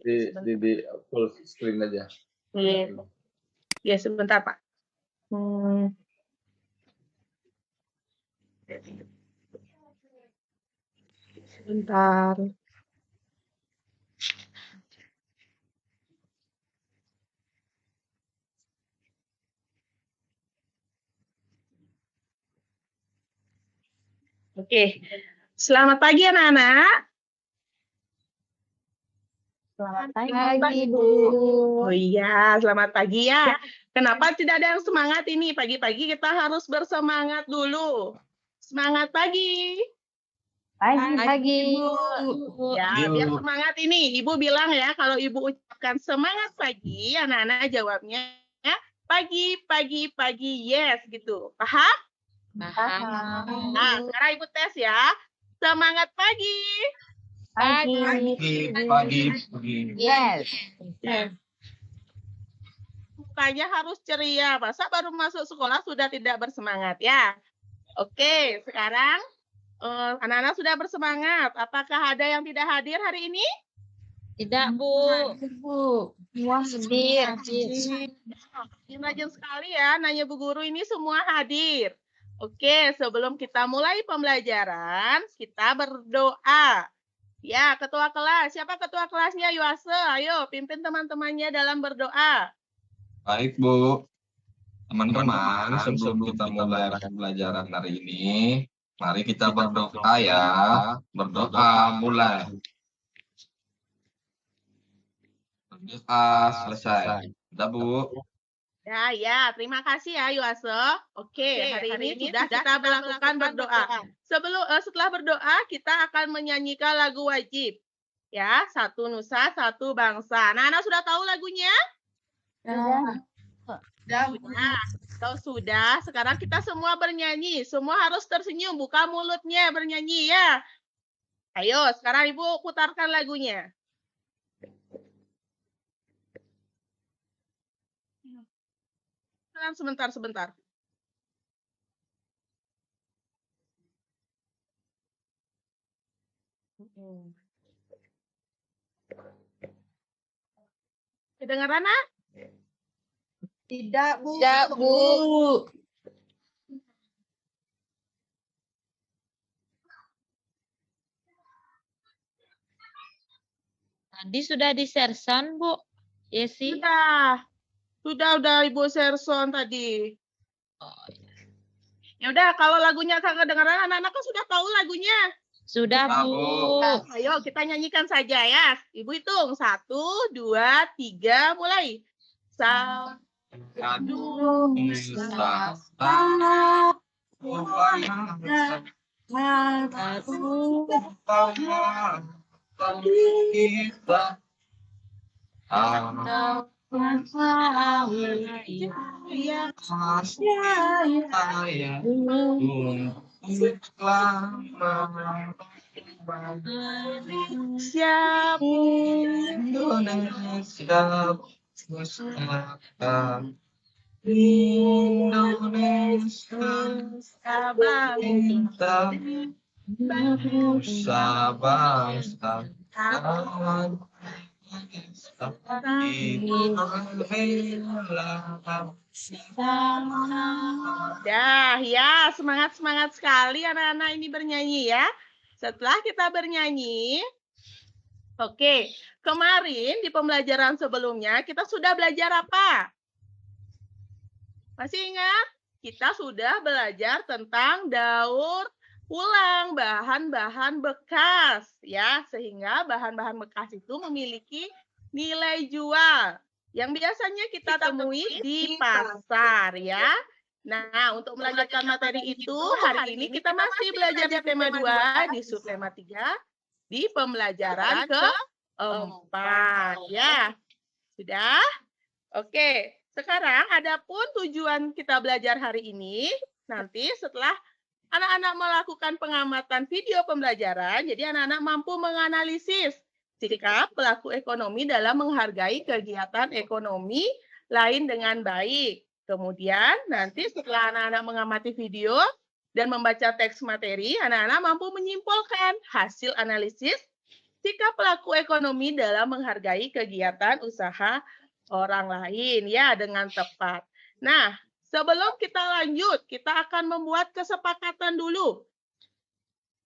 di full screen aja. Iya. Ya, sebentar, Pak. Sebentar. Oke. Selamat pagi, anak-anak. Selamat pagi, Bu. Oh iya, selamat pagi ya. Kenapa tidak ada yang semangat ini? Pagi-pagi kita harus bersemangat dulu. Semangat pagi. Pagi, Bu. Ya, biar semangat ini. Ibu bilang ya, kalau Ibu ucapkan semangat pagi, anak-anak jawabnya pagi, pagi, pagi, yes gitu. Paham? Paham. Nah, sekarang Ibu tes ya. Semangat pagi. Pagi. Yes. Mukanya harus ceria. Masa baru masuk sekolah sudah tidak bersemangat ya? Oke, sekarang anak-anak sudah bersemangat. Apakah ada yang tidak hadir hari ini? Tidak, Bu. Semua hadir. Rajin sekali ya, nanya Bu Guru ini semua hadir. Oke, sebelum kita mulai pembelajaran, kita berdoa. Ya, ketua kelas. Siapa ketua kelasnya, Yuase? Ayo, pimpin teman-temannya dalam berdoa. Baik, Bu. Teman-teman, sebelum kita mulai pembelajaran hari ini, mari kita berdoa ya. Berdoa mulai. Berdoa selesai. Sudah, Bu. Ya, terima kasih ya Yuase. Oke, hari ini sudah kita melakukan berdoa. Setelah berdoa, kita akan menyanyikan lagu wajib. Ya, satu nusa, satu bangsa. Anak-anak sudah tahu lagunya? Kalau sudah, sekarang kita semua bernyanyi. Semua harus tersenyum, buka mulutnya bernyanyi ya. Ayo, sekarang Ibu putarkan lagunya. Sebentar. Kedengaran, Nak? Tidak, Bu. Tadi sudah di-share-son, Bu. Yesi. Sudah Ibu Serson tadi. Ya udah, kalau lagunya nggak kedengaran, anak-anak kan sudah tahu lagunya. Sudah, Bu. Ayo kita nyanyikan saja ya. Ibu hitung 1, 2, 3, mulai. Ya, semangat sekali anak-anak ini bernyanyi ya. Setelah kita bernyanyi, oke, kemarin di pembelajaran sebelumnya kita sudah belajar apa? Masih ingat? Kita sudah belajar tentang daur ulang bahan-bahan bekas ya, sehingga bahan-bahan bekas itu memiliki nilai jual yang biasanya kita temui di pasar ya. Nah, untuk melanjutkan materi itu, hari ini kita masih belajar di tema 2, di subtema 3, di pembelajaran keempat ya. Sudah? Oke, sekarang adapun tujuan kita belajar hari ini, nanti setelah anak-anak melakukan pengamatan video pembelajaran, jadi anak-anak mampu menganalisis sikap pelaku ekonomi dalam menghargai kegiatan ekonomi lain dengan baik. Kemudian nanti setelah anak-anak mengamati video dan membaca teks materi, anak-anak mampu menyimpulkan hasil analisis sikap pelaku ekonomi dalam menghargai kegiatan usaha orang lain ya dengan tepat. Nah, sebelum kita lanjut, kita akan membuat kesepakatan dulu.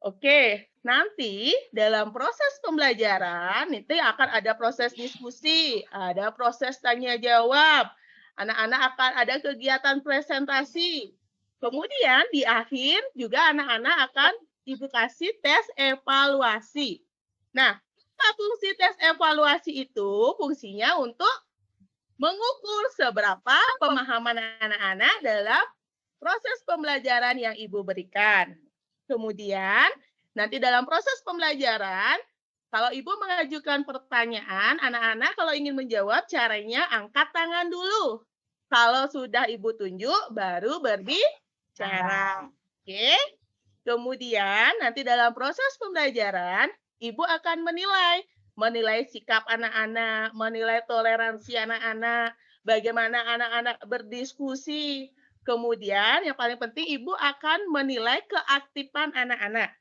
Oke, nanti dalam proses pembelajaran itu akan ada proses diskusi, ada proses tanya jawab. Anak-anak akan ada kegiatan presentasi. Kemudian di akhir juga anak-anak akan Ibu kasih tes evaluasi. Nah, apa fungsi tes evaluasi itu? Fungsinya untuk mengukur seberapa pemahaman anak-anak dalam proses pembelajaran yang Ibu berikan. Kemudian, nanti dalam proses pembelajaran, kalau Ibu mengajukan pertanyaan, anak-anak kalau ingin menjawab, caranya angkat tangan dulu. Kalau sudah Ibu tunjuk, baru berbicara. Oke? Kemudian, nanti dalam proses pembelajaran, Ibu akan menilai sikap anak-anak, menilai toleransi anak-anak, bagaimana anak-anak berdiskusi. Kemudian yang paling penting Ibu akan menilai keaktifan anak-anak.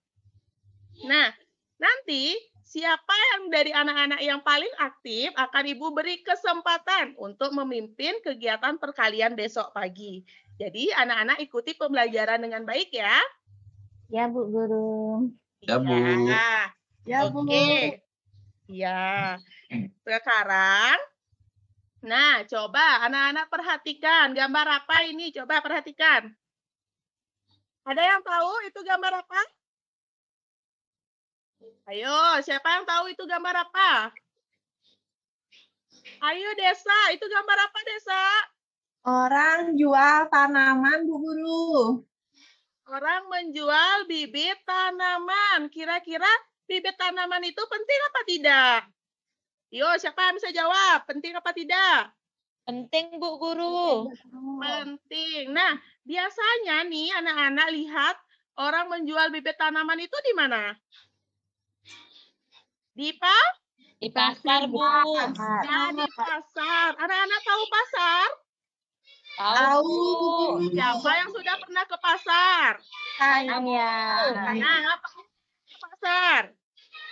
Nah, nanti siapa yang dari anak-anak yang paling aktif akan Ibu beri kesempatan untuk memimpin kegiatan perkalian besok pagi. Jadi anak-anak ikuti pembelajaran dengan baik ya. Ya, Bu Guru. Ya, Bu. Ya, oke. Ya. Sekarang nah, coba anak-anak perhatikan gambar apa ini? Coba perhatikan. Ada yang tahu itu gambar apa? Ayo, siapa yang tahu itu gambar apa? Ayo, Desa, itu gambar apa, Desa? Orang jual tanaman, Bu Guru. Orang menjual bibit tanaman. Kira-kira bibit tanaman itu penting apa tidak? Yo, siapa yang bisa jawab? Penting apa tidak? Penting, Bu Guru. Penting. Nah, biasanya nih anak-anak lihat orang menjual bibit tanaman itu di mana? Di Pasar, Bu. Ya, di pasar. Anak-anak tahu pasar? Tahu. Siapa yang sudah pernah ke pasar? Saya. Nah, apa ke pasar?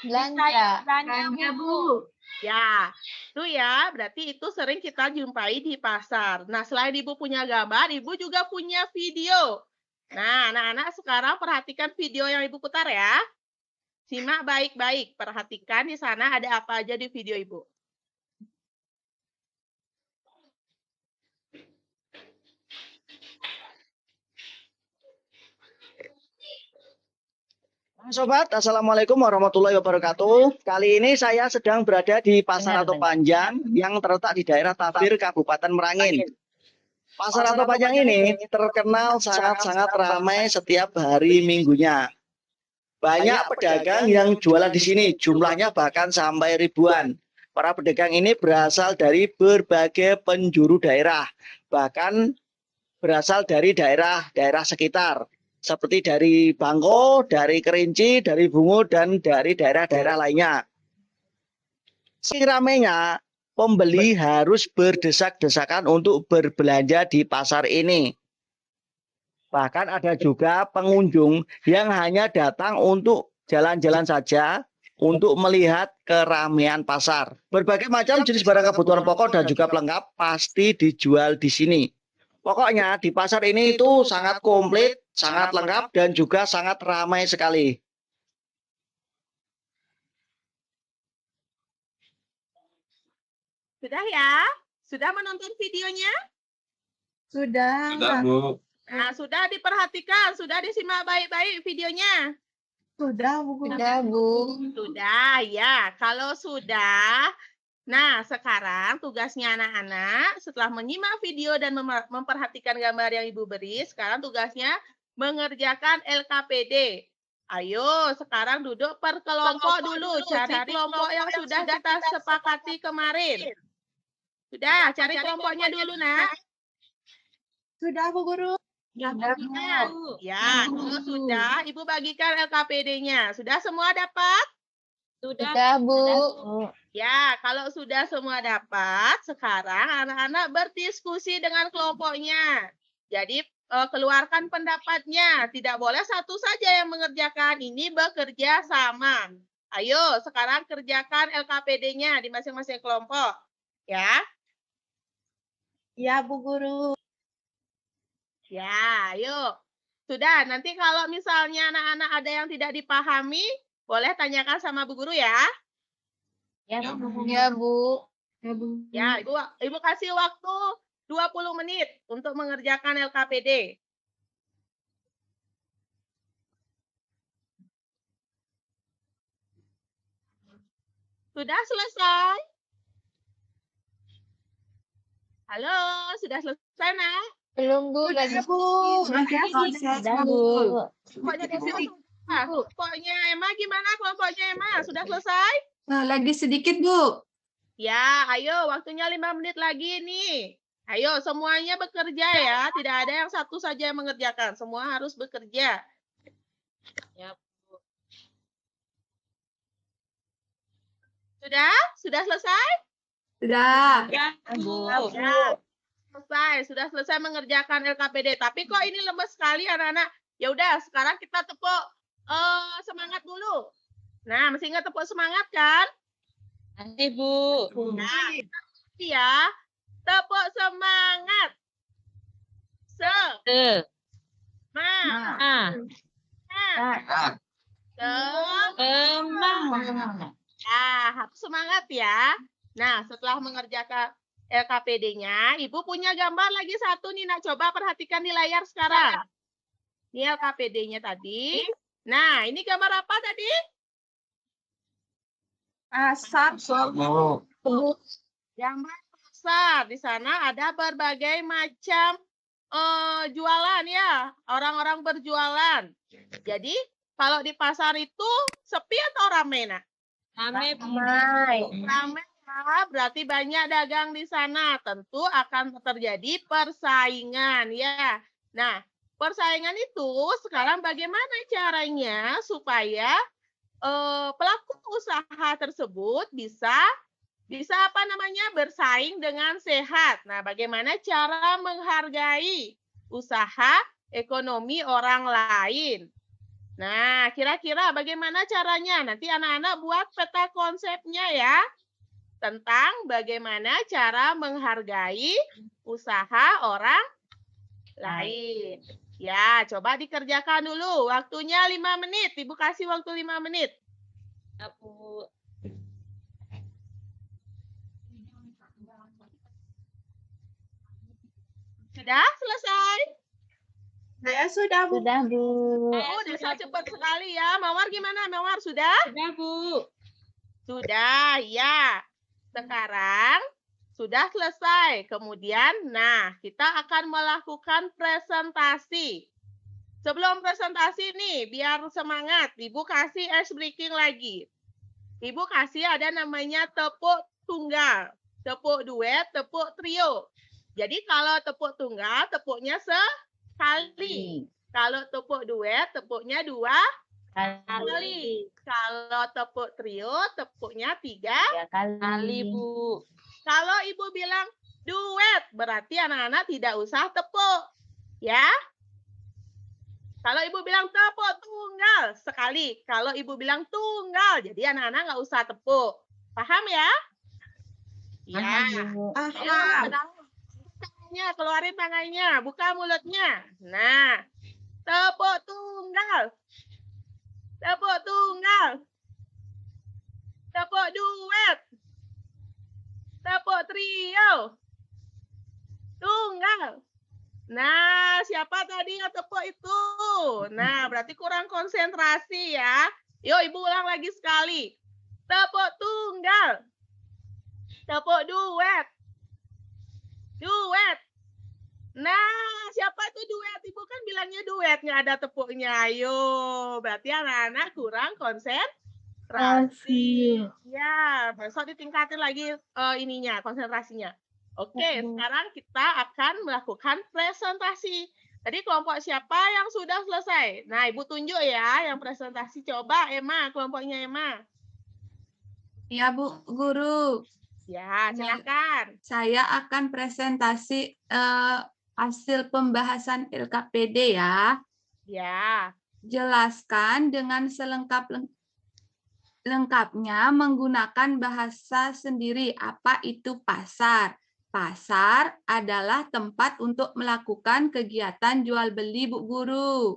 Belanja. Bu. Ya, itu ya. Berarti itu sering kita jumpai di pasar. Nah, selain Ibu punya gambar, Ibu juga punya video. Nah, anak-anak sekarang perhatikan video yang Ibu putar ya. Simak baik-baik. Perhatikan di sana ada apa aja di video Ibu. Sobat, Assalamualaikum warahmatullahi wabarakatuh. Kali ini saya sedang berada di Pasar Ato Panjang yang terletak di daerah Tabir, Kabupaten Merangin. Pasar Ato Panjang ini terkenal sangat-sangat ramai setiap hari minggunya. Banyak pedagang yang jualan di sini, jumlahnya bahkan sampai ribuan. Para pedagang ini berasal dari berbagai penjuru daerah, bahkan berasal dari daerah-daerah sekitar. Seperti dari Bangko, dari Kerinci, dari Bungo, dan dari daerah-daerah lainnya. Saking ramainya, pembeli harus berdesak-desakan untuk berbelanja di pasar ini. Bahkan ada juga pengunjung yang hanya datang untuk jalan-jalan saja, untuk melihat keramaian pasar. Berbagai macam jenis barang kebutuhan pokok dan juga pelengkap pasti dijual di sini. Pokoknya di pasar ini itu sangat komplit, sangat lengkap, dan juga sangat ramai sekali. Sudah ya? Sudah menonton videonya? Sudah. Sudah, Bu. Nah, sudah diperhatikan, sudah disimak baik-baik videonya. Sudah, Bu Guru. Bu. Sudah, ya. Kalau sudah, nah sekarang tugasnya anak-anak setelah menyimak video dan memperhatikan gambar yang Ibu beri, sekarang tugasnya mengerjakan LKPD. Ayo, sekarang duduk per kelompok dulu. Cari kelompok yang sudah kita sepakati kemarin. Sudah, cari kelompoknya dulu, Nak. Sudah, Bu Guru. Sudah, ya, kalau sudah, Ibu bagikan LKPD-nya. Sudah semua dapat? Sudah, Bu. Ya, kalau sudah semua dapat, sekarang anak-anak berdiskusi dengan kelompoknya. Jadi, keluarkan pendapatnya. Tidak boleh satu saja yang mengerjakan. Ini bekerja sama. Ayo, sekarang kerjakan LKPD-nya di masing-masing kelompok. Ya. Ya, Bu Guru. Ya, ayo. Sudah, nanti kalau misalnya anak-anak ada yang tidak dipahami, boleh tanyakan sama Bu Guru ya. Ya, Ya, Bu. Ya, Bu. Ya, Ibu kasih waktu 20 menit untuk mengerjakan LKPD. Sudah selesai? Halo, sudah selesai, Nak? Belum, Bu. Lagi Bu. Masih proses, Sudah, Bu. Bu. Kelompoknya kelompoknya Emma gimana? Kelompoknya Emma sudah selesai? Lagi sedikit, Bu. Ya, ayo waktunya 5 menit lagi nih. Ayo semuanya bekerja ya. Tidak ada yang satu saja yang mengerjakan. Semua harus bekerja. Ya, Sudah? Sudah selesai? Sudah. Bu. Ya, selesai. Sudah selesai mengerjakan LKPD. Tapi kok ini lemes sekali anak-anak. Ya udah, sekarang kita tepuk semangat dulu. Nah, masih ingat tepuk semangat kan? Nanti, Bu. Nah, ya. Tepuk semangat. Semangat. Semangat. Semangat. Harus semangat ya. Nah, setelah mengerjakan LKPD-nya, Ibu punya gambar lagi satu nih, Nak. Coba perhatikan di layar sekarang. Ini LKPD-nya tadi. Nah, ini gambar apa tadi? Asap. Besar, Bu. Gambar pasar. Di sana ada berbagai macam jualan ya. Orang-orang berjualan. Jadi, kalau di pasar itu sepi atau ramai, Nak? Rame, Bu. Ramai ya, berarti banyak dagang di sana. Tentu akan terjadi persaingan ya. Nah, persaingan itu sekarang bagaimana caranya supaya pelaku usaha tersebut bisa bersaing dengan sehat. Nah, bagaimana cara menghargai usaha ekonomi orang lain? Nah, kira-kira bagaimana caranya? Nanti anak-anak buat peta konsepnya ya. Tentang bagaimana cara menghargai usaha orang lain. Ya, coba dikerjakan dulu. Waktunya 5 menit. Ibu kasih waktu 5 menit. Ya, Bu. Sudah selesai? Saya sudah, Bu. Sudah, Bu. Udah cepat sekali ya. Mawar gimana? Mawar sudah? Sudah, Bu. Sudah, ya. Sekarang sudah selesai. Kemudian, nah, kita akan melakukan presentasi. Sebelum presentasi nih, biar semangat, Ibu kasih ice breaking lagi. Ibu kasih ada namanya tepuk tunggal, tepuk duet, tepuk trio. Jadi kalau tepuk tunggal, tepuknya sekali. Kalau tepuk duet, tepuknya 2 kali. Kalau tepuk trio, tepuknya 3 kali, Bu. Kalau Ibu bilang duet, berarti anak-anak tidak usah tepuk. Ya. Kalau Ibu bilang tepuk tunggal, sekali. Kalau Ibu bilang tunggal, jadi anak-anak nggak usah tepuk. Paham ya? Ya. Paham. Tangannya, keluarin tangannya, buka mulutnya. Nah, tepuk tunggal. Tepuk tunggal. Tepuk duet. Tepuk trio. Tunggal. Nah, siapa tadi yang tepuk itu? Nah, berarti kurang konsentrasi ya. Yuk, Ibu ulang lagi sekali. Tepuk tunggal. Tepuk duet. Duet. Nah, siapa itu duet? Ibu kan bilangnya duet, nggak ada tepuknya. Ayo, berarti anak-anak kurang konsentrasi. Ya, besok ditingkatin lagi konsentrasinya. Oke, sekarang kita akan melakukan presentasi. Tadi kelompok siapa yang sudah selesai? Nah, Ibu tunjuk ya yang presentasi. Coba Emma, kelompoknya Emma. Ya, Bu Guru. Ya, silakan. Saya akan presentasi hasil pembahasan LKPD ya. Ya. Jelaskan dengan selengkap lengkapnya menggunakan bahasa sendiri. Apa itu pasar? Pasar adalah tempat untuk melakukan kegiatan jual beli, Bu Guru.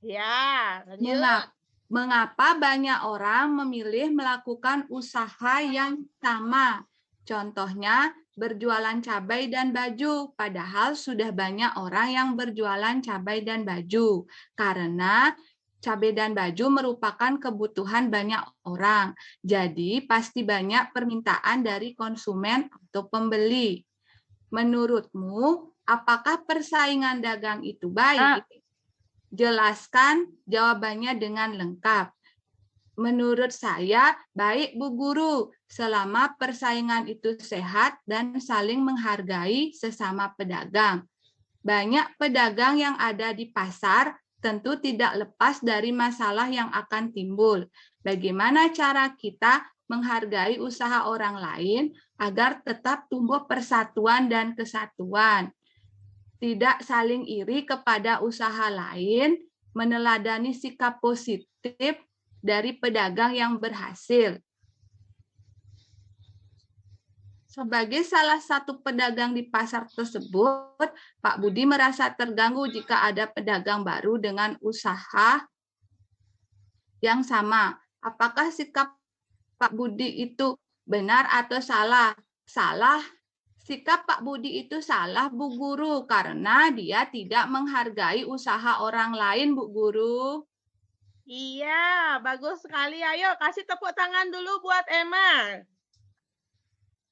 Ya, lanjut. Mengapa banyak orang memilih melakukan usaha yang sama? Contohnya, berjualan cabai dan baju, padahal sudah banyak orang yang berjualan cabai dan baju. Karena cabai dan baju merupakan kebutuhan banyak orang. Jadi, pasti banyak permintaan dari konsumen atau pembeli. Menurutmu, apakah persaingan dagang itu baik? Jelaskan jawabannya dengan lengkap. Menurut saya, baik Bu Guru, selama persaingan itu sehat dan saling menghargai sesama pedagang. Banyak pedagang yang ada di pasar tentu tidak lepas dari masalah yang akan timbul. Bagaimana cara kita menghargai usaha orang lain agar tetap tumbuh persatuan dan kesatuan? Tidak saling iri kepada usaha lain, meneladani sikap positif dari pedagang yang berhasil. Sebagai salah satu pedagang di pasar tersebut, Pak Budi merasa terganggu jika ada pedagang baru dengan usaha yang sama. Apakah sikap Pak Budi itu benar atau salah? Salah. Sikap Pak Budi itu salah, Bu Guru, karena dia tidak menghargai usaha orang lain, Bu Guru. Iya, bagus sekali. Ayo kasih tepuk tangan dulu buat Emma.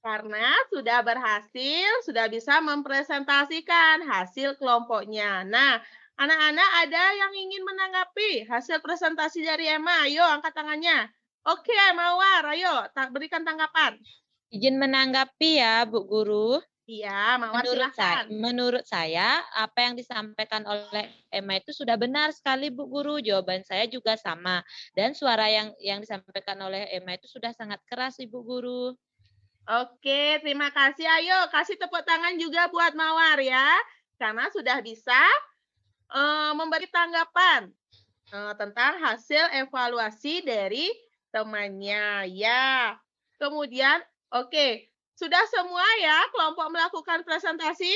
Karena sudah berhasil, sudah bisa mempresentasikan hasil kelompoknya. Nah, anak-anak ada yang ingin menanggapi hasil presentasi dari Emma? Ayo angkat tangannya. Oke, Mawar, ayo berikan tanggapan. Izin menanggapi ya, Bu Guru. Iya, Mawar silakan. Menurut saya, apa yang disampaikan oleh Emma itu sudah benar sekali, Bu Guru. Jawaban saya juga sama. Dan suara yang disampaikan oleh Emma itu sudah sangat keras, Ibu Guru. Oke, terima kasih. Ayo kasih tepuk tangan juga buat Mawar ya. Karena sudah bisa memberi tanggapan tentang hasil evaluasi dari temannya. Ya, kemudian, oke. Sudah semua ya kelompok melakukan presentasi?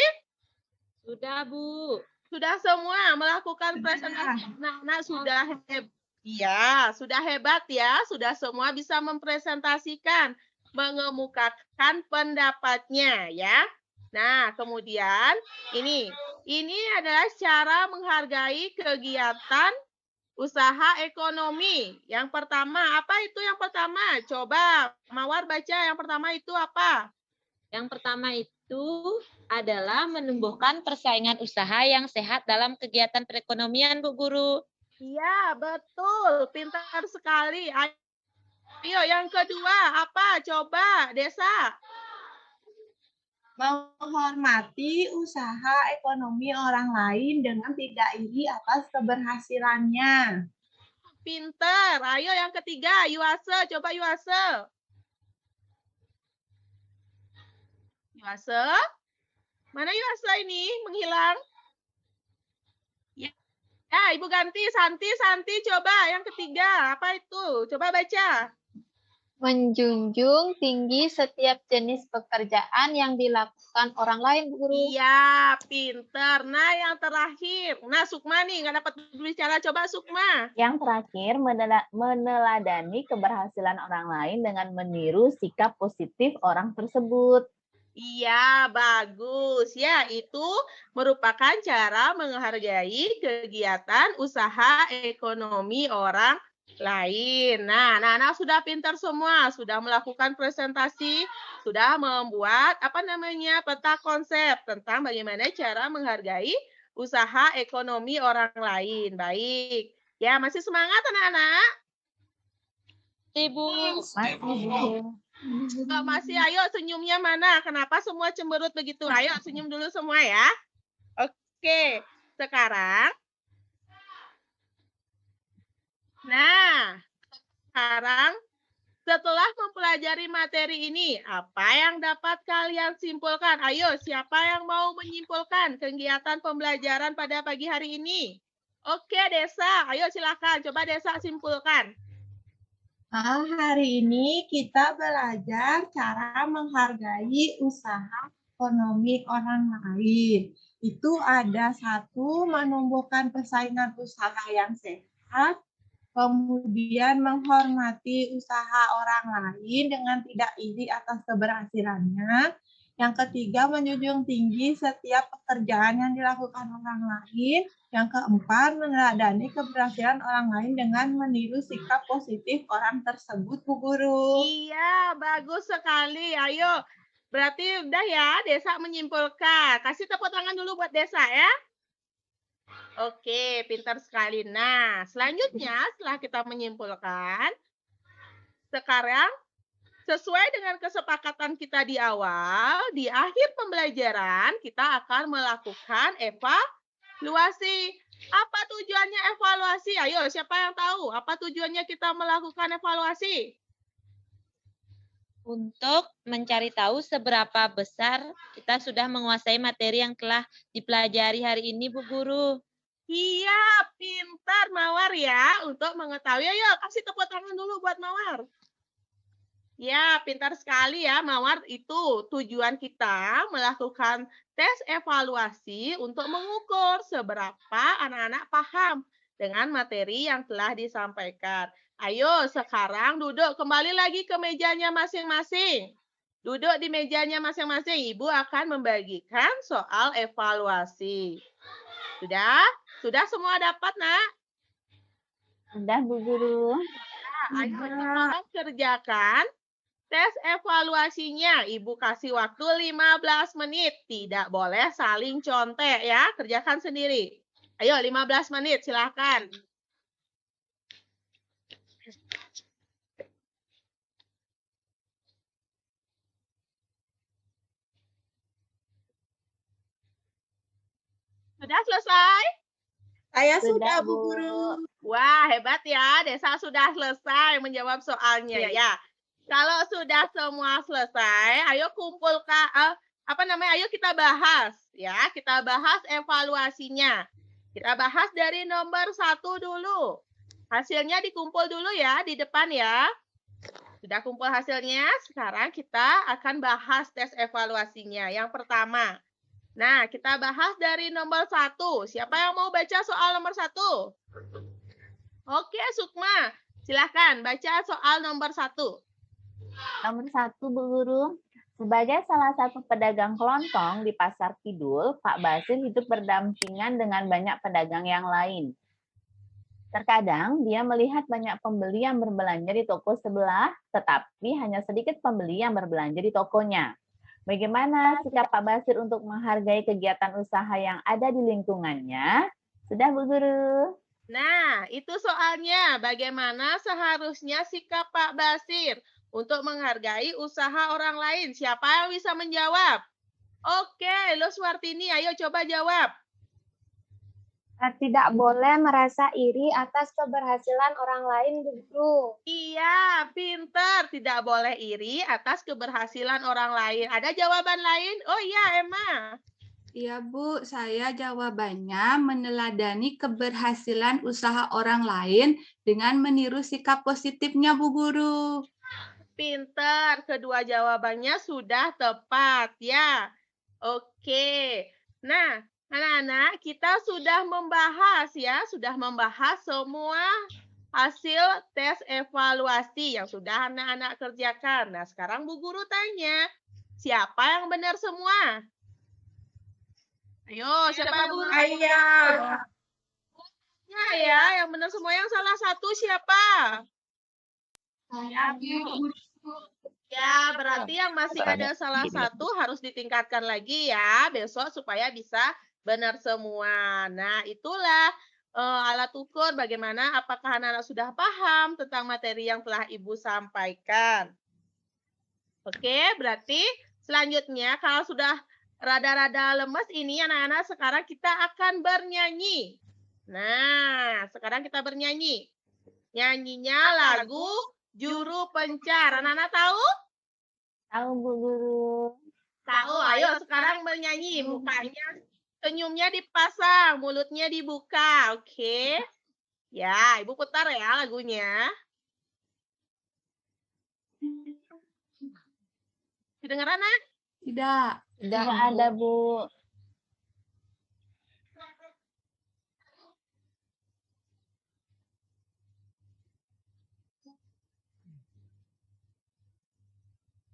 Sudah, Bu. Sudah semua melakukan presentasi. Nah, sudah hebat ya. Sudah semua bisa mempresentasikan, mengemukakan pendapatnya ya. Nah, kemudian ini adalah cara menghargai kegiatan usaha ekonomi. Yang pertama, apa itu yang pertama? Coba Mawar baca yang pertama itu apa? Yang pertama itu adalah menumbuhkan persaingan usaha yang sehat dalam kegiatan perekonomian, Bu Guru. Iya, betul. Pintar sekali. Ayo, yang kedua apa? Coba, Desa. Menghormati usaha ekonomi orang lain dengan tidak iri atas keberhasilannya. Pinter. Ayo yang ketiga, Yuase. Coba Yuase. Yuase? Mana Yuase ini? Menghilang. Ya, Ibu ganti. Santi. Coba yang ketiga. Apa itu? Coba baca. Menjunjung tinggi setiap jenis pekerjaan yang dilakukan orang lain, Bu Guru. Iya, pinter. Nah, yang terakhir. Nah, Sukma nih, nggak dapat bicara. Coba Sukma. Yang terakhir, meneladani keberhasilan orang lain dengan meniru sikap positif orang tersebut. Iya, bagus. Ya, itu merupakan cara menghargai kegiatan usaha ekonomi orang lain. Nah, anak-anak sudah pintar semua, sudah melakukan presentasi, sudah membuat peta konsep tentang bagaimana cara menghargai usaha ekonomi orang lain. Baik. Ya, masih semangat anak-anak? Ibu. Kalau masih, ayo senyumnya mana? Kenapa semua cemberut begitu? Ayo senyum dulu semua ya. Oke, sekarang. Nah, sekarang setelah mempelajari materi ini, apa yang dapat kalian simpulkan? Ayo, siapa yang mau menyimpulkan kegiatan pembelajaran pada pagi hari ini? Oke, Desa. Ayo silakan. Coba Desa simpulkan. Hari ini kita belajar cara menghargai usaha ekonomi orang lain. Itu ada satu, menumbuhkan persaingan usaha yang sehat, kemudian menghormati usaha orang lain dengan tidak iri atas keberhasilannya. Yang ketiga, menjunjung tinggi setiap pekerjaan yang dilakukan orang lain. Yang keempat, meneladani keberhasilan orang lain dengan meniru sikap positif orang tersebut, Bu Guru. Iya, bagus sekali. Ayo, berarti udah ya, Desa menyimpulkan. Kasih tepuk tangan dulu buat Desa ya. Oke, pintar sekali. Nah, selanjutnya setelah kita menyimpulkan, sekarang sesuai dengan kesepakatan kita di awal, di akhir pembelajaran kita akan melakukan evaluasi. Apa tujuannya evaluasi? Ayo, siapa yang tahu? Apa tujuannya kita melakukan evaluasi? Untuk mencari tahu seberapa besar kita sudah menguasai materi yang telah dipelajari hari ini, Bu Guru. Iya, pintar Mawar ya untuk mengetahui. Ayo, kasih tepuk tangan dulu buat Mawar. Ya, pintar sekali ya Mawar. Itu tujuan kita melakukan tes evaluasi untuk mengukur seberapa anak-anak paham dengan materi yang telah disampaikan. Ayo, sekarang duduk kembali lagi ke mejanya masing-masing. Duduk di mejanya masing-masing. Ibu akan membagikan soal evaluasi. Sudah? Sudah semua dapat, Nak? Sudah, Bu Guru. Ayo, tolong kerjakan tes evaluasinya. Ibu kasih waktu 15 menit. Tidak boleh saling contek ya. Kerjakan sendiri. Ayo, 15 menit. Silakan. Sudah selesai? Saya Sudah, sudah, Bu Bu. Guru. Wah, hebat ya. Desa sudah selesai menjawab soalnya ya. Kalau sudah semua selesai, ayo kumpulkan ayo kita bahas ya. Kita bahas evaluasinya. Kita bahas dari nomor 1 dulu. Hasilnya dikumpul dulu ya di depan ya. Sudah kumpul hasilnya, sekarang kita akan bahas tes evaluasinya. Yang pertama. Nah, kita bahas dari nomor 1. Siapa yang mau baca soal nomor 1? Oke, Sukma. Silahkan baca soal nomor 1. Nomor 1, Bu Guru. Sebagai salah satu pedagang kelontong di Pasar Kidul, Pak Basir hidup berdampingan dengan banyak pedagang yang lain. Terkadang dia melihat banyak pembeli yang berbelanja di toko sebelah, tetapi hanya sedikit pembeli yang berbelanja di tokonya. Bagaimana sikap Pak Basir untuk menghargai kegiatan usaha yang ada di lingkungannya? Sudah, Bu Guru. Nah, itu soalnya. Bagaimana seharusnya sikap Pak Basir untuk menghargai usaha orang lain? Siapa yang bisa menjawab? Oke, Luswartini, ayo coba jawab. Tidak boleh merasa iri atas keberhasilan orang lain, Bu Guru. Iya, pintar. Tidak boleh iri atas keberhasilan orang lain. Ada jawaban lain? Oh iya, Emma. Iya, Bu. Saya jawabannya meneladani keberhasilan usaha orang lain dengan meniru sikap positifnya, Bu Guru. Pintar. Kedua jawabannya sudah tepat, ya. Oke. Nah, anak-anak, kita sudah membahas ya, sudah membahas semua hasil tes evaluasi yang sudah anak-anak kerjakan. Nah, sekarang Bu Guru tanya, siapa yang benar semua? Ayo, siapa Bu? Ayah. Ya, yang benar semua. Yang salah satu siapa? Saya, Bu. Ya, berarti yang masih ada salah satu harus ditingkatkan lagi ya besok supaya bisa benar semua. Nah, itulah alat ukur bagaimana apakah anak-anak sudah paham tentang materi yang telah Ibu sampaikan. Oke, berarti selanjutnya kalau sudah rada-rada lemes ini anak-anak sekarang kita akan bernyanyi. Nah, sekarang kita bernyanyi. Nyanyinya lagu Juru Pencar. Anak-anak tahu? Tahu, Bu Guru. Tahu. Ayo sekarang bernyanyi. Mukanya, senyumnya dipasang, mulutnya dibuka. Oke. Ya, Ibu putar ya lagunya. Kedengeran, Nak? Tidak. Tidak ada, Bu.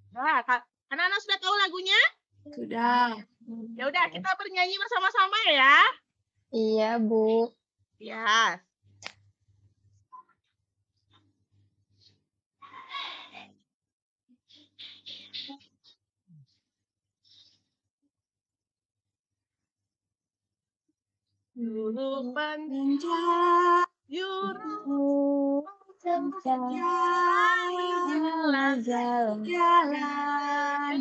Nah, anak-anak sudah tahu lagunya? Sudah. Ya udah, kita bernyanyi bersama-sama ya. Iya, Bu. Ya. Juru Penjara. juru Jalan, jalan, Jalan.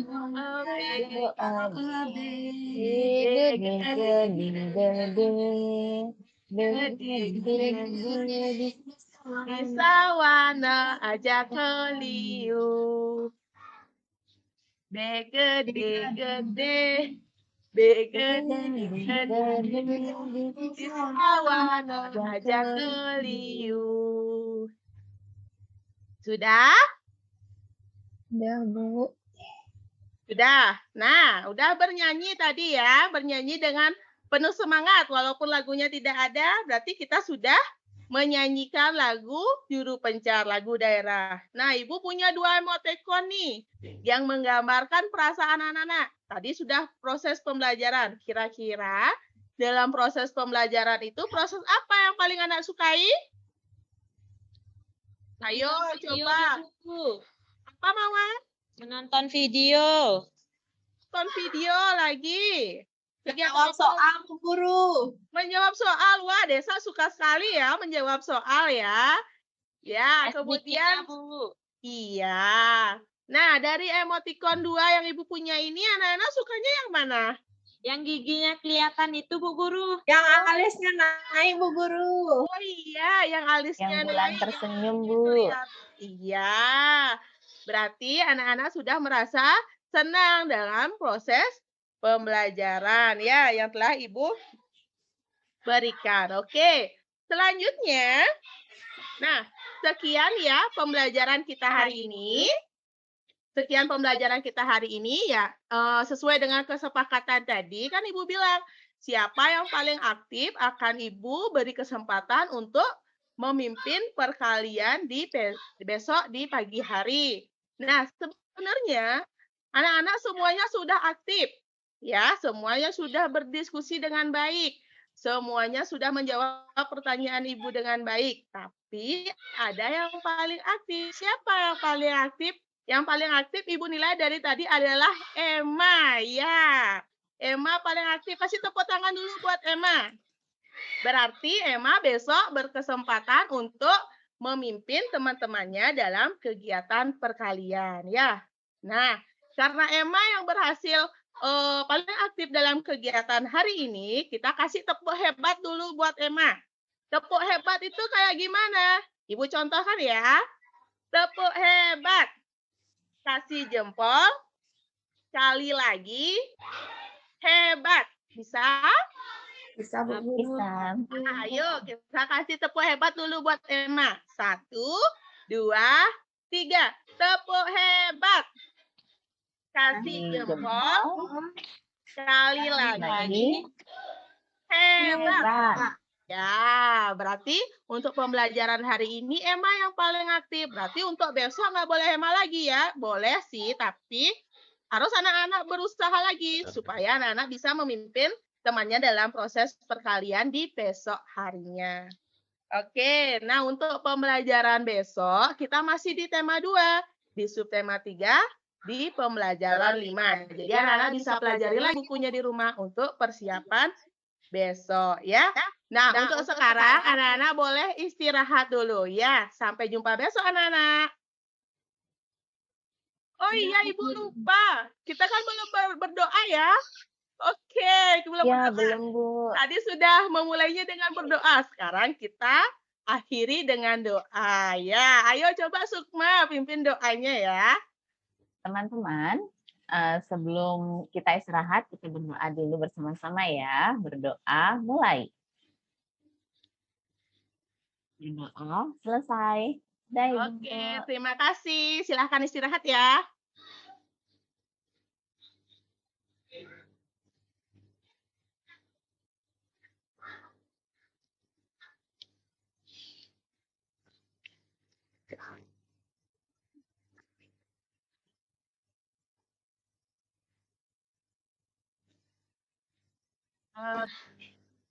Bisawana aja keliu. Begede-gede. Begede-gede. Bisawana aja keliu. Sudah? Udah, Bu. Sudah. Nah, udah bernyanyi tadi ya. Bernyanyi dengan penuh semangat. Walaupun lagunya tidak ada, berarti kita sudah menyanyikan lagu Juru Pencar, lagu daerah. Nah, Ibu punya 2 emoticon nih yang menggambarkan perasaan anak-anak. Tadi sudah proses pembelajaran. Kira-kira dalam proses pembelajaran itu, proses apa yang paling anak sukai? Ayo, coba. Bu. Apa, Mama? Menonton video. Tonton video lagi. Jawab soal, Bu Guru. Menjawab soal. Wah, Desa suka sekali ya menjawab soal ya. Ya, kemudian Bu. iya. Nah, dari emoticon 2 yang Ibu punya ini, anak-anak sukanya yang mana? Yang giginya kelihatan itu, Bu Guru. Yang alisnya naik, Bu Guru. Oh iya, yang alisnya Yang bulan naik. tersenyum, Bu. Iya. Berarti anak-anak sudah merasa senang dalam proses pembelajaran ya yang telah Ibu berikan. Oke. Selanjutnya, nah, sekian ya pembelajaran kita hari ini. Sekian pembelajaran kita hari ini ya, sesuai dengan kesepakatan tadi kan Ibu bilang, siapa yang paling aktif akan Ibu beri kesempatan untuk memimpin perkalian di besok di pagi hari. Nah, sebenarnya anak-anak semuanya sudah aktif. Ya, semuanya sudah berdiskusi dengan baik. Semuanya sudah menjawab pertanyaan Ibu dengan baik. Tapi ada yang paling aktif. Siapa yang paling aktif? Yang paling aktif Ibu nilai dari tadi adalah Emma. Ya, Emma paling aktif. Kasih tepuk tangan dulu buat Emma. Berarti Emma besok berkesempatan untuk memimpin teman-temannya dalam kegiatan perkalian. Ya, nah karena Emma yang berhasil paling aktif dalam kegiatan hari ini, kita kasih tepuk hebat dulu buat Emma. Tepuk hebat itu kayak gimana? Ibu contohkan ya. Tepuk hebat. Kasih jempol. Sekali lagi. Hebat. Bisa? Bisa, Bu Guru. Bisa. Nah, ayo kita kasih tepuk hebat dulu buat Emma. 1, 2, 3. Tepuk hebat. Kasih jempol. Sekali lagi. Hebat. Ya, berarti untuk pembelajaran hari ini Emma yang paling aktif. Berarti untuk besok nggak boleh Emma lagi ya. Boleh sih, tapi harus anak-anak berusaha lagi supaya anak-anak bisa memimpin temannya dalam proses perkalian di besok harinya. Oke, nah untuk pembelajaran besok kita masih di tema 2, di subtema 3, di pembelajaran 5. Jadi anak-anak bisa pelajari lagi bukunya di rumah untuk persiapan besok ya. Nah, untuk sekarang anak-anak boleh istirahat dulu ya. Sampai jumpa besok anak-anak. Oh iya, Ibu lupa. Kita kan belum berdoa ya. Oke, belum Ya, berdoa. belum, Bu. Tadi sudah memulainya dengan berdoa. Sekarang kita akhiri dengan doa. Ya, ayo coba Sukma pimpin doanya ya. Teman-teman, sebelum kita istirahat, kita berdoa dulu bersama-sama ya. Berdoa, mulai. Berdoa, selesai. Dah, Ibu. Oke, terima kasih. Silahkan istirahat ya.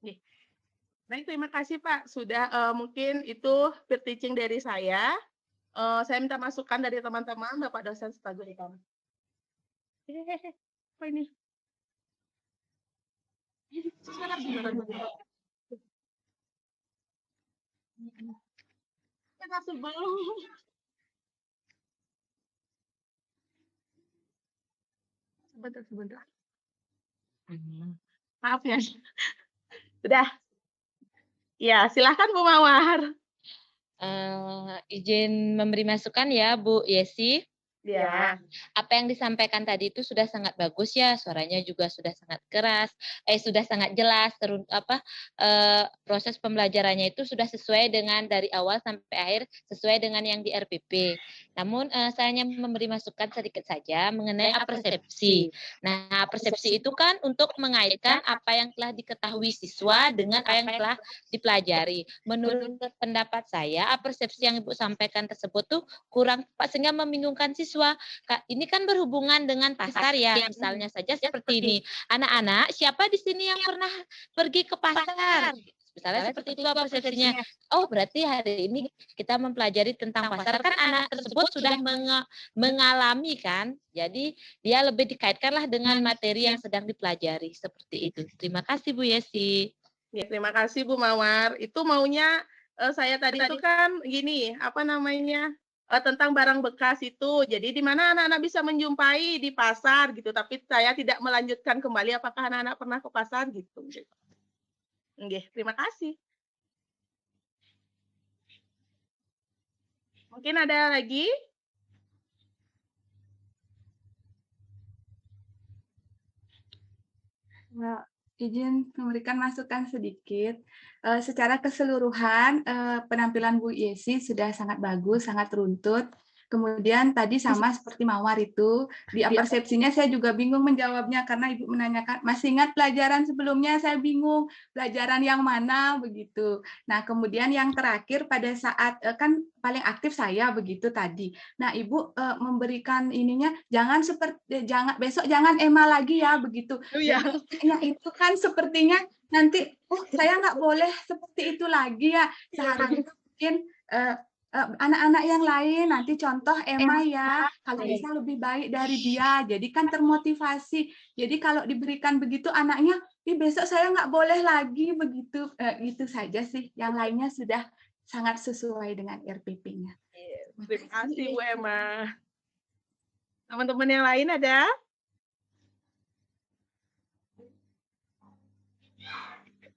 Nih. Baik, terima kasih Pak. Sudah mungkin itu peer teaching dari saya. Saya minta masukan dari teman-teman, Bapak dosen serta guru kami. Apa ini? Kita sebelum. Sebentar. Maaf ya. Sudah. Ya, silahkan Bu Mawar. Izin memberi masukan ya Bu Yesi. Ya. Apa yang disampaikan tadi itu sudah sangat bagus ya, suaranya juga sudah sangat keras, sudah sangat jelas, proses pembelajarannya itu sudah sesuai dengan dari awal sampai akhir, sesuai dengan yang di RPP. Namun saya hanya memberi masukan sedikit saja mengenai apersepsi. Nah, persepsi itu kan untuk mengaitkan apa yang telah diketahui siswa dengan apa yang telah dipelajari. Menurut pendapat saya, apersepsi yang Ibu sampaikan tersebut tuh kurang tepat sehingga membingungkan siswa. Ini kan berhubungan dengan pasar ya, misalnya saja seperti ini. Anak-anak, siapa di sini yang pernah pergi ke pasar? Misalnya seperti itu persepsinya. Oh, berarti hari ini kita mempelajari tentang pasar. Kan anak tersebut sudah mengalami kan. Jadi dia lebih dikaitkanlah dengan materi yang sedang dipelajari. Seperti itu. Terima kasih Bu Yesi. Ya, terima kasih Bu Mawar. Itu maunya saya tadi itu kan gini, apa namanya? Tentang barang bekas itu. Jadi di mana anak-anak bisa menjumpai di pasar gitu, tapi saya tidak melanjutkan kembali apakah anak-anak pernah ke pasar gitu. Oke, terima kasih. Mungkin ada lagi? Izin memberikan masukan sedikit. Secara keseluruhan penampilan Bu Yesi sudah sangat bagus, sangat runtut. Kemudian tadi sama seperti Mawar itu, di persepsinya saya juga bingung menjawabnya karena Ibu menanyakan, masih ingat pelajaran sebelumnya, saya bingung pelajaran yang mana begitu. Nah, kemudian yang terakhir pada saat kan paling aktif saya begitu tadi. Nah, Ibu memberikan ininya besok jangan Emma lagi ya begitu. Ya. Yang itu kan sepertinya nanti saya nggak boleh seperti itu lagi ya. Seharusnya mungkin anak-anak yang lain nanti contoh Emma ya, kalau bisa lebih baik dari dia, jadi kan termotivasi. Jadi kalau diberikan begitu anaknya, besok saya nggak boleh lagi begitu. Itu saja sih, yang lainnya sudah sangat sesuai dengan RPP-nya. Terima kasih Bu Emma. Teman-teman yang lain ada?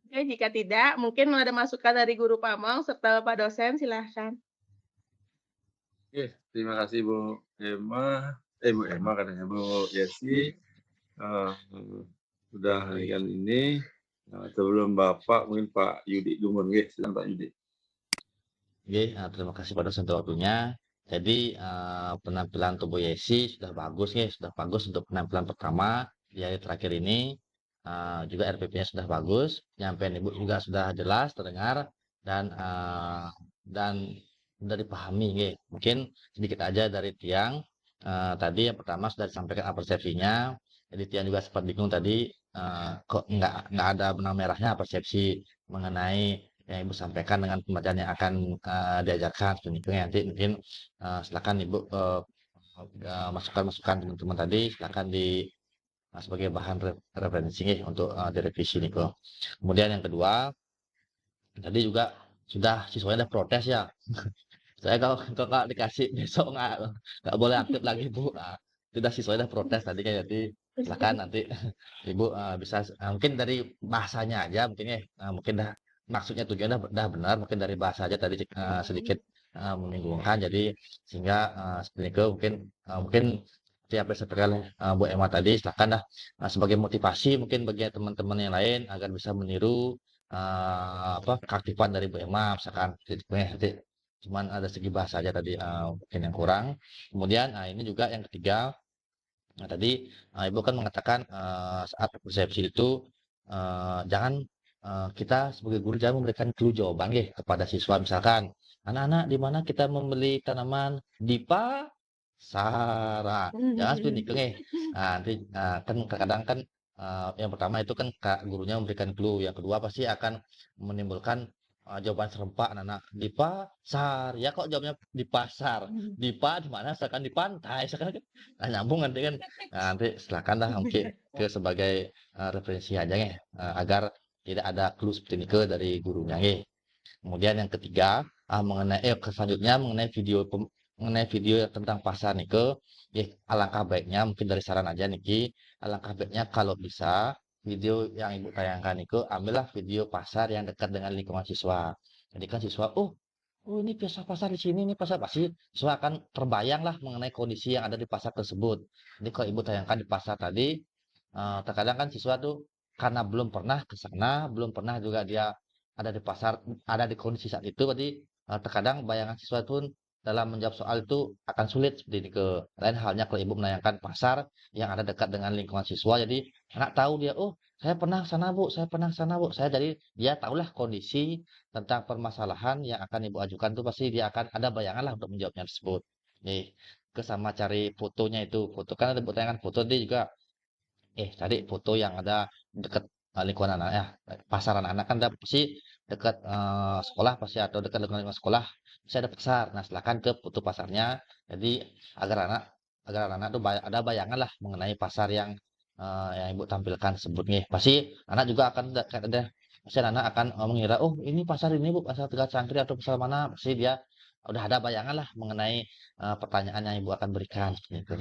Oke, jika tidak, mungkin ada masukan dari Guru Pamong serta Pak dosen, silahkan. Oke, terima kasih Bu Emma, Bu Emma katanya Bu Yesi. Sudah hari ini. Sebelum Bapak, mungkin Pak Yudi dulu, silakan Pak Yudi. Oke, terima kasih pada untuk waktunya. Jadi penampilan tubuh Yesi sudah bagus ya, sudah bagus untuk penampilan pertama di hari terakhir ini. Juga RPP-nya sudah bagus, penyampaian Ibu juga sudah jelas terdengar dan sudah dipahami ya. Mungkin sedikit aja dari Tiang. Tadi yang pertama sudah disampaikan persepsinya. Jadi Tiang juga sempat bingung tadi kok nggak ada benang merahnya persepsi mengenai yang Ibu sampaikan dengan pembelajaran yang akan diajarkan. Nanti mungkin silakan Ibu masukan teman-teman tadi silakan sebagai bahan referensi untuk direvisi nih kok. Kemudian yang kedua, tadi juga sudah siswanya ada protes ya. Saya kalau nggak dikasih besok nggak boleh aktif lagi Bu. Sudah siswanya ada protes tadi kayak jadi silakan nanti Ibu bisa mungkin dari bahasanya aja mungkin ya mungkin maksudnya tujuannya dah benar mungkin dari bahasa aja tadi sedikit membingungkan jadi sehingga seperti itu mungkin apa yang disampaikan Bu Emma tadi silakan sebagai motivasi mungkin bagi teman-teman yang lain agar bisa meniru keaktifan dari Bu Emma misalkan nanti Cuman ada segi bahasa aja tadi mungkin yang kurang. Kemudian ini juga yang ketiga, nah tadi Ibu kan mengatakan saat persepsi itu jangan kita sebagai guru jangan memberikan clue jawaban kepada siswa, misalkan anak-anak di mana kita membeli tanaman di pasaran, jangan seperti itu nanti kan kadang-kadang kan yang pertama itu kan gurunya memberikan clue, yang kedua pasti akan menimbulkan jawaban serempak anak-anak di pasar, ya kok jawabnya di pasar, di mana, misalkan di pantai, misalkan kan nyambung nanti kan. Nah, nanti silakanlah mungkin ke sebagai referensi aja agar tidak ada clue seperti ini dari gurunya Kemudian yang ketiga selanjutnya mengenai video tentang pasar alangkah baiknya mungkin dari saran aja alangkah baiknya kalau bisa video yang Ibu tayangkan itu ambillah video pasar yang dekat dengan lingkungan siswa. Jadi kan siswa, oh ini pasar di sini, ini pasar, pasti siswa akan terbayang lah mengenai kondisi yang ada di pasar tersebut. Jadi kalau Ibu tayangkan di pasar tadi, terkadang kan siswa tuh karena belum pernah ke sana, belum pernah juga dia ada di pasar, ada di kondisi saat itu, berarti terkadang bayangan siswa pun dalam menjawab soal itu akan sulit seperti ini. Lain halnya kalau Ibu menayangkan pasar yang ada dekat dengan lingkungan siswa, jadi anak tahu dia, oh saya pernah sana Bu, saya pernah sana Bu, jadi dia tahulah kondisi tentang permasalahan yang akan Ibu ajukan tuh pasti dia akan ada bayangan lah untuk menjawabnya tersebut. Kesama cari fotonya itu, foto kan ada pertanyaan foto dia juga, cari foto yang ada dekat lingkungan anak ya, pasaran anak kan pasti dekat sekolah pasti atau dekat lingkungan sekolah bisa ada pasar. Nah silakan ke foto pasarnya, jadi agar anak tuh ada bayangan lah mengenai pasar yang Ibu tampilkan sebutnya. Pasti anak juga akan pasti anak akan mengira, oh ini pasar ini Bu, pasar Tegal Cangkri atau pasar mana, pasti dia udah ada bayangan lah mengenai pertanyaan yang Ibu akan berikan gitu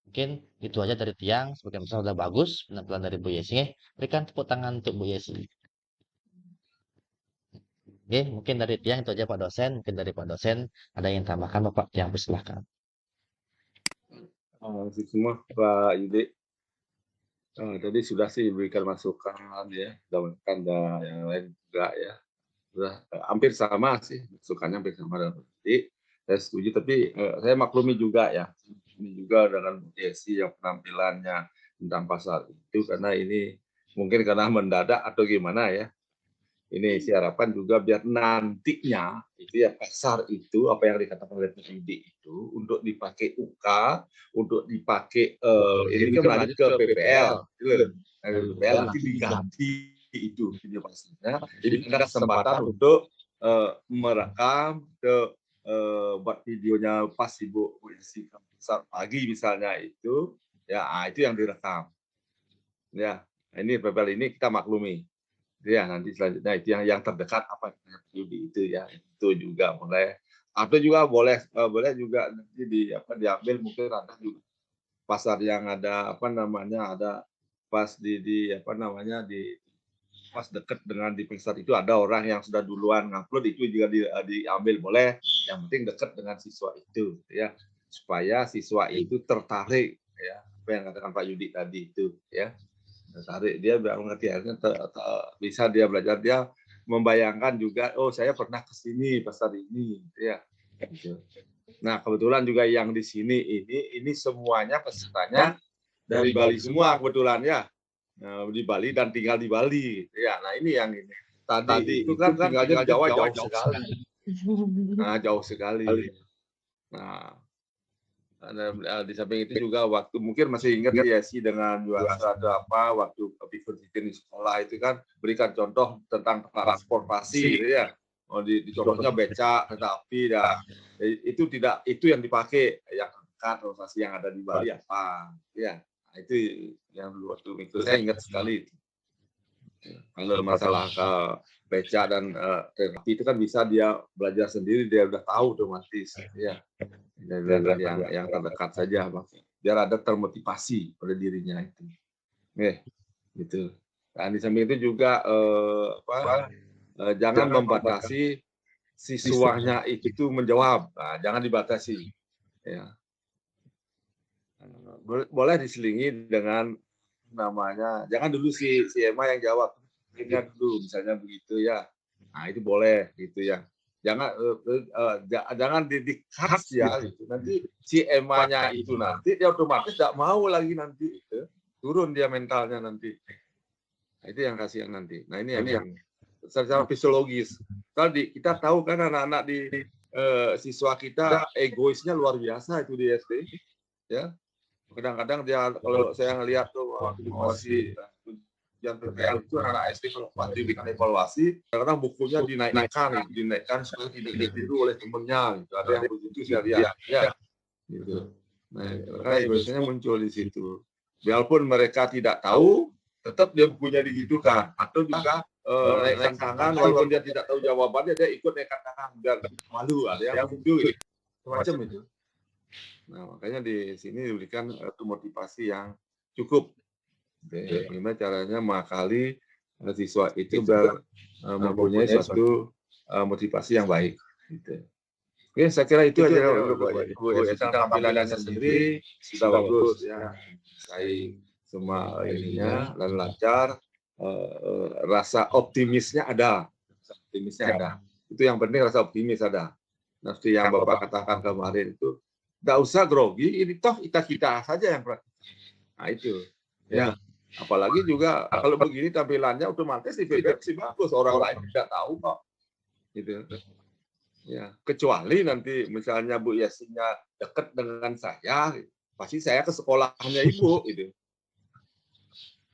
Mungkin itu aja dari Tiang, sebagian besar sudah bagus penampilan dari Bu Yesi. Berikan tepuk tangan untuk Bu Yesi. Mungkin dari Tiang itu aja Pak dosen. Mungkin dari Pak dosen ada yang tambahkan Bapak Tiang, silahkan. Terima kasih semua Pak Yudi. Tadi sudah sih berikan masukan ya, dan yang lain juga ya. Sudah hampir sama sih, masukannya hampir sama dengan tadi. Saya setuju, tapi saya maklumi juga ya. Ini juga dengan Bu Yesi yang penampilannya tentang pasar itu, karena ini mungkin karena mendadak atau gimana ya. Ini saya harapkan juga biar nantinya itu ya pasar itu apa yang dikatakan oleh Pak Yudi itu untuk dipakai UK, untuk dipakai ini kan lanjut ke PPL, PPL nanti diganti itu video pasarnya. Jadi ada kesempatan untuk merekam buat videonya pas Ibu Yesi pagi misalnya itu ya, itu yang direkam ya. Ini PPL ini kita maklumi ya, nanti selanjutnya itu yang terdekat apa Yudi itu ya, itu juga boleh, atau juga boleh juga nanti diambil mungkin ada juga pasar yang ada ada pas di pas dekat dengan di pasar itu ada orang yang sudah duluan ngupload, itu juga diambil boleh, yang penting dekat dengan siswa itu ya, supaya siswa itu tertarik ya, apa yang katakan Pak Yudi tadi itu ya, tertarik dia biar mengerti, akhirnya bisa dia belajar, dia membayangkan juga, oh saya pernah ke sini pasar ini ya gitu. Nah kebetulan juga yang di sini ini semuanya pesertanya dari Bali semua kebetulan ya, di Bali dan tinggal di Bali ya. Nah ini yang ini tadi itu kan tinggalnya di Jawa jauh sekali. Nah jauh sekali. Nah di samping itu juga waktu mungkin masih ingat ya sih dengan ada apa waktu di sekolah itu kan berikan contoh tentang transportasi gitu ya. Di contohnya becak, kereta api, itu yang dipakai yang transportasi yang ada di Bali apa ya. Nah, itu yang waktu itu saya ingat sekali. Kalau masalah becak dan kereta api itu kan bisa dia belajar sendiri, dia udah tahu otomatis ya. Dan yang terdekat saja, biar ada termotivasi pada dirinya itu. Gitu. Dan di samping itu juga jangan membatasi siswanya itu menjawab. Nah, jangan dibatasi. Ya. Boleh diselingi dengan namanya, jangan dulu si Emma yang jawab, ingat dulu misalnya begitu ya. Nah itu boleh gitu ya. jangan didikas ya gitu. Nanti si Emma-nya itu nanti dia otomatis tidak mau lagi nanti gitu. Turun dia mentalnya nanti. Nah, itu yang kasihan nanti. Nah ini yang secara fisiologis. Tadi kita tahu kan anak-anak di siswa kita egoisnya luar biasa itu di SD, ya. Kadang-kadang dia kalau saya ngelihat tuh masih yang PPL itu anak SD kalau diberikan evaluasi, kadang-kadang bukunya dinaikkan supaya tidak ditiru oleh temennya. Gitu. Ada yang begitu saya lihat, ya. Gitu. Nah, karena egoisnya muncul di situ. Biarpun mereka tidak tahu, tetap dia bukunya digitukan. Atau juga naikkan tangan, walaupun dia tidak tahu jawabannya, dia ikut naikkan tangan biar malu. Ada yang begitu, semacam itu. Nah, makanya di sini diberikan motivasi yang cukup. Gimana caranya mengakali siswa itu mempunyai suatu motivasi yang baik. Gitu. Oke, saya kira itu aja Bu. Tampilannya sendiri sudah bagus ya. Saya semua ininya dan lancar. Rasa optimisnya ada. Itu yang penting, rasa optimis ada. Nanti yang Bapak katakan kemarin itu, nggak usah grogi, ini toh kita saja yang praktis. Nah itu, ya. Apalagi juga kalau begini tampilannya otomatis di feedback sih bagus, orang lain tidak tahu kok. Gitu. Ya, kecuali nanti misalnya Bu Yasinya dekat dengan saya, pasti saya ke sekolahnya Ibu gitu.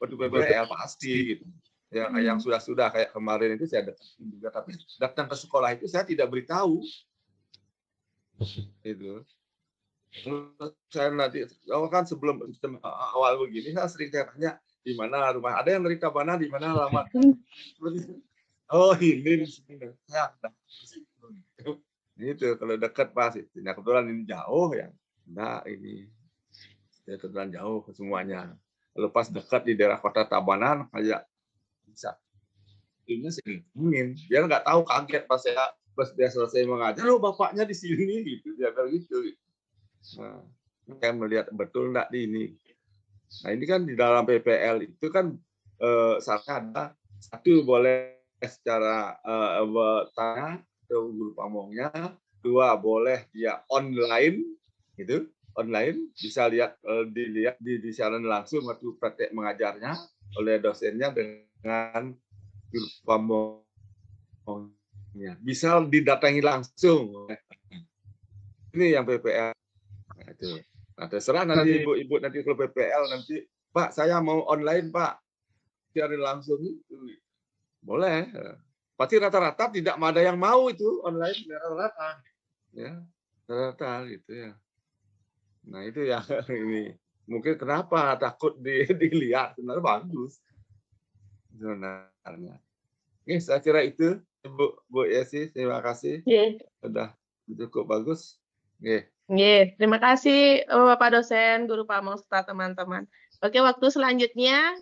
Waktu PPL pasti gitu. Yang sudah kayak kemarin itu saya deketin juga, tapi datang ke sekolah itu saya tidak beritahu. Itu. Saya nanti, kan sebelum awal begini saya sering tanya di mana rumah, ada yang dari Tabanan, di mana alamat. Oh ini di sini. Ya, itu kalau dekat pasti. Nah kebetulan ini jauh ya, nah ini ya kebetulan jauh ke semuanya. Kalau pas dekat di daerah kota Tabanan kayak bisa. Ini sih ingin, dia nggak tahu, kaget pas dia selesai mengajar, lo bapaknya di sini gitu, dia bilang gitu. Nah, saya melihat betul enggak di ini. Nah, ini kan di dalam PPL itu kan syaratnya ada satu boleh secara bertanya ke guru pamongnya, dua boleh dia online gitu, online bisa dilihat di siaran langsung waktu praktek mengajarnya oleh dosennya dengan guru pamongnya, bisa didatangi langsung. Ini yang PPL. Nah, terserah nanti ibu-ibu nanti kalau PPL nanti, Pak saya mau online Pak, siaran langsung itu boleh. Pasti rata-rata tidak ada yang mau itu online, rata-rata ya, rata-rata gitu ya. Nah itu ya ini mungkin kenapa takut dilihat, sebenarnya bagus sebenarnya. Oke, saya kira itu Bu Yesi, terima kasih. Sudah cukup bagus. Terima kasih Bapak dosen, guru pamong serta teman-teman. Oke, waktu selanjutnya